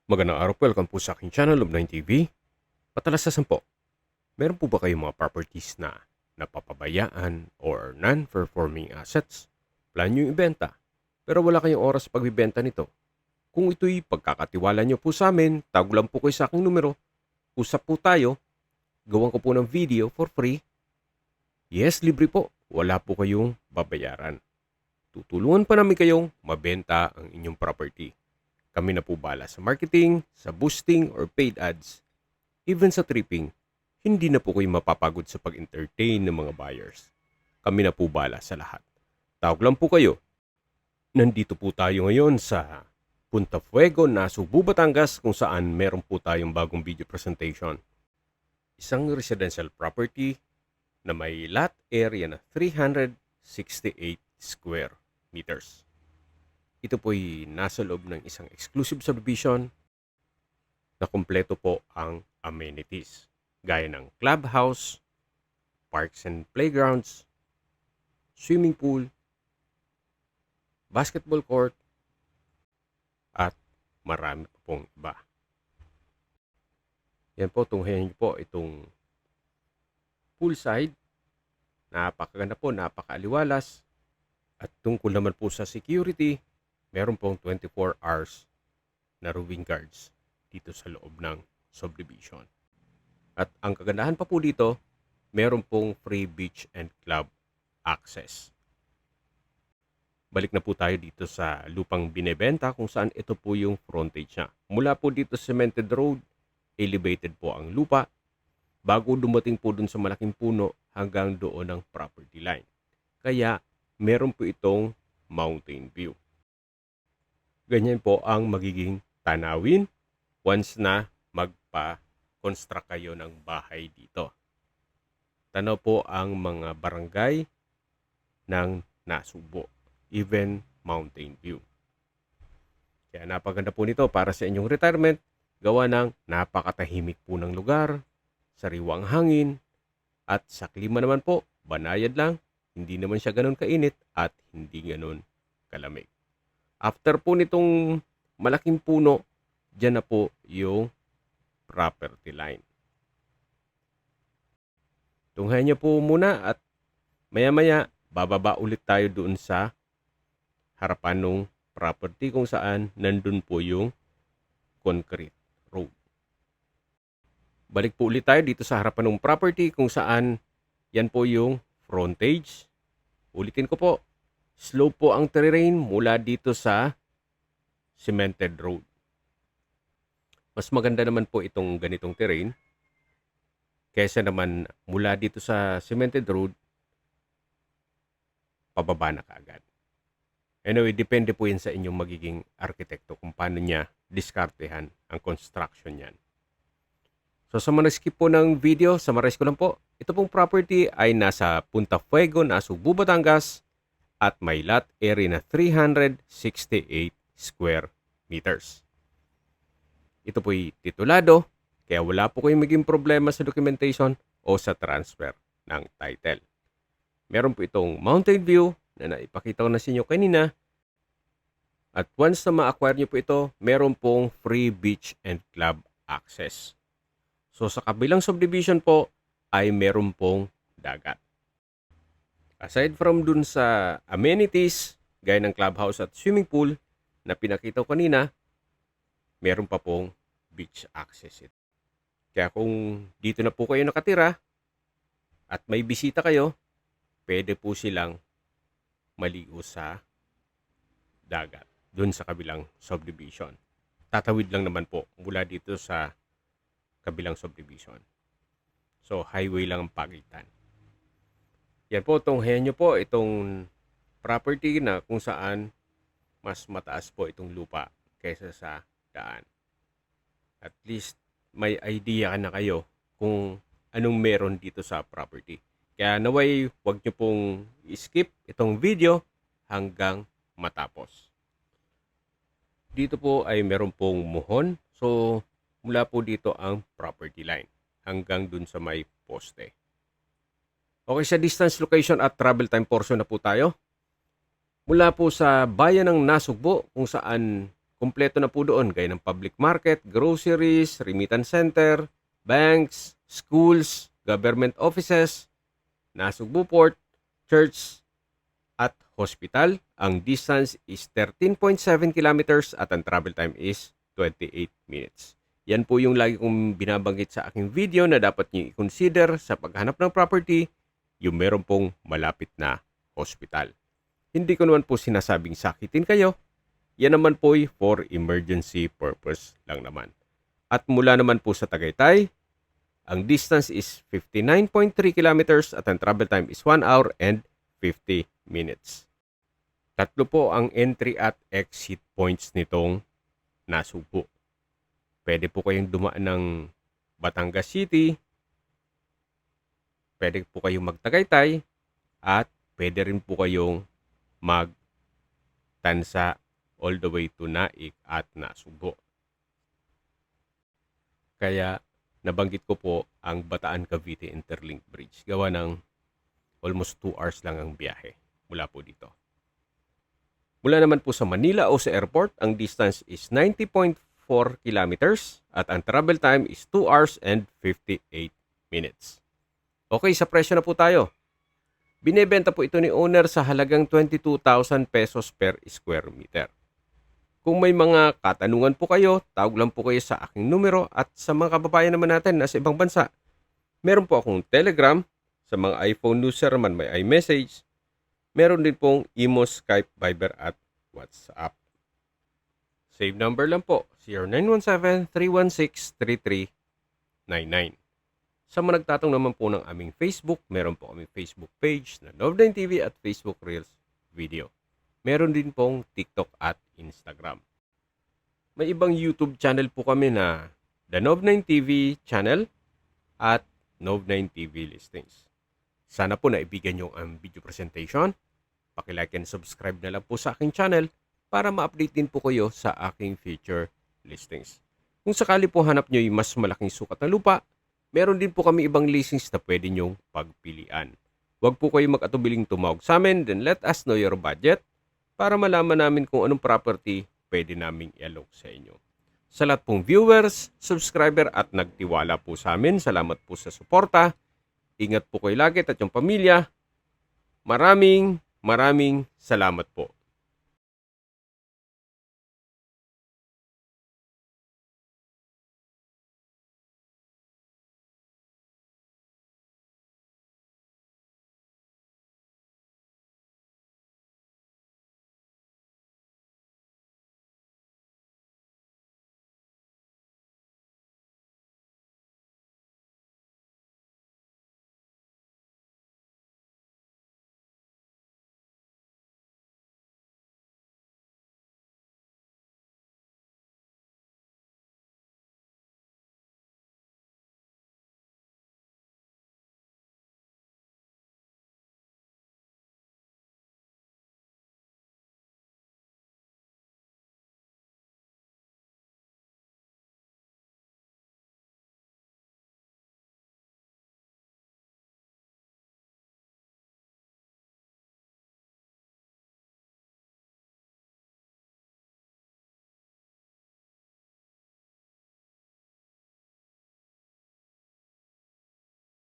Magandang araw po, welcome po sa aking channel, Love9 TV. Patalasasan po, meron po ba kayong mga properties na napapabayaan or non-performing assets? Plan nyo yung ibenta, pero wala kayong oras sa pagbibenta nito. Kung ito'y pagkakatiwala nyo po sa amin, tawag lang po kayo sa aking numero, usap po tayo, gawan ko po ng video for free. Yes, libre po, wala po kayong babayaran. Tutulungan pa namin kayong mabenta ang inyong property. Kami na po bala sa marketing, sa boosting or paid ads. Even sa tripping, hindi na po kayo mapapagod sa pag-entertain ng mga buyers. Kami na po bala sa lahat. Tawag lang po kayo. Nandito po tayo ngayon sa Punta Fuego, Nasugbu, Batangas kung saan meron po tayong bagong video presentation. Isang residential property na may lot area na 368 square meters. Ito po'y nasa loob ng isang exclusive subdivision na kumpleto po ang amenities gaya ng clubhouse, parks and playgrounds, swimming pool, basketball court, at marami po pong iba. Yan po, tunghayan niyo po itong poolside. Napakaganda po, napakaaliwalas. At tungkol naman po sa security, meron pong 24 hours na roving guards dito sa loob ng subdivision. At ang kagandahan pa po dito, meron pong free beach and club access. Balik na po tayo dito sa lupang binebenta kung saan ito po yung frontage niya. Mula po dito sa cemented road, elevated po ang lupa bago dumating po dun sa malaking puno hanggang doon ang property line. Kaya meron po itong mountain view. Ganyan po ang magiging tanawin once na magpa-construct kayo ng bahay dito. Tanaw po ang mga barangay ng Nasugbu, even mountain view. Kaya napaganda po nito para sa inyong retirement, gawa ng napakatahimik po ng lugar, sariwang hangin, at sa klima naman po, banayad lang, hindi naman siya ganun kainit at hindi ganun kalamig. After po nitong malaking puno, dyan na po yung property line. Tunghayan niyo po muna at maya-maya bababa ulit tayo doon sa harapan ng property kung saan nandun po yung concrete road. Balik po ulit tayo dito sa harapan ng property kung saan yan po yung frontage. Ulitin ko po, slope po ang terrain mula dito sa cemented road. Mas maganda naman po itong ganitong terrain kaysa naman mula dito sa cemented road, pababa na kaagad. Anyway, depende po yan sa inyong magiging arkitekto kung paano niya diskartehan ang construction niyan. So sa mga skip po ng video, summarize ko lang po. Ito pong property ay nasa Punta Fuego, Nasugbu, Batangas at may lot area na 368 square meters. Ito po'y titulado, kaya wala po kayong maging problema sa documentation o sa transfer ng title. Meron po itong mountain view na naipakita ko na sa inyo kanina. At once na ma-acquire nyo po ito, meron pong free beach and club access. So sa kabilang subdivision po ay meron pong dagat. Aside from dun sa amenities, gaya ng clubhouse at swimming pool na pinakita ko kanina, meron pa pong beach access ito. Kaya kung dito na po kayo nakatira at may bisita kayo, pwede po silang maligo sa dagat dun sa kabilang subdivision. Tatawid lang naman po mula dito sa kabilang subdivision. So, highway lang ang pagitan. Yan po, tunghayan nyo po itong property na kung saan mas mataas po itong lupa kaysa sa daan. At least may idea na kayo kung anong meron dito sa property. Kaya naway, huwag nyo pong skip itong video hanggang matapos. Dito po ay meron pong muhon. So, mula po dito ang property line hanggang dun sa may poste. Okay, sa distance, location at travel time portion na po tayo. Mula po sa bayan ng Nasugbu kung saan Kumpleto na po doon gaya ng public market, groceries, remittance center, banks, schools, government offices, Nasugbu Port, church, at hospital. Ang distance is 13.7 kilometers at ang travel time is 28 minutes. Yan po yung lagi kong binabanggit sa aking video na dapat niyo i-consider sa paghanap ng property, yung meron pong malapit na hospital. Hindi ko naman po sinasabing sakitin kayo. Yan naman po ay for emergency purpose lang naman. At mula naman po sa Tagaytay, ang distance is 59.3 kilometers at ang travel time is 1 hour and 50 minutes. Tatlo po ang entry at exit points nitong Nasugbu. Pwede po kayong dumaan ng Batangas City, pwede po kayong magtagaytay, at pwede rin po kayong magtansa all the way to Naik at Nasugbu. Kaya nabanggit ko po ang Bataan Cavite Interlink Bridge. Gawa ng almost 2 hours lang ang biyahe mula po dito. Mula naman po sa Manila o sa airport, ang distance is 90.4 kilometers at ang travel time is 2 hours and 58 minutes. Okay, sa presyo na po tayo. Binebenta po ito ni owner sa halagang 22,000 pesos per square meter. Kung may mga katanungan po kayo, tawag lang po kayo sa aking numero at sa mga kababayan naman natin na sa ibang bansa. Meron po akong Telegram, sa mga iPhone user man may iMessage. Meron din pong Imo, Skype, Viber at WhatsApp. Save number lang po, 0917-316-3399. Sa mga nagtatong naman po ng aming Facebook, meron po aming Facebook page na Nov9 TV at Facebook Reels Video. Meron din pong TikTok at Instagram. May ibang YouTube channel po kami na The Nov9 TV channel at Nov9 TV Listings. Sana po naibigan nyo ang video presentation. Paki-like and subscribe na lang po sa aking channel para ma-update din po kayo sa aking future listings. Kung sakali po hanap nyo yung mas malaking sukat na lupa, meron din po kami ibang listings na pwede nyong pagpilian. Huwag po kayo mag-atubiling tumawag sa amin, then let us know your budget para malaman namin kung anong property pwede naming i-alok sa inyo. Sa lahat pong viewers, subscriber at nagtiwala po sa amin, salamat po sa suporta. Ingat po kayo lagi at yung pamilya. Maraming salamat po.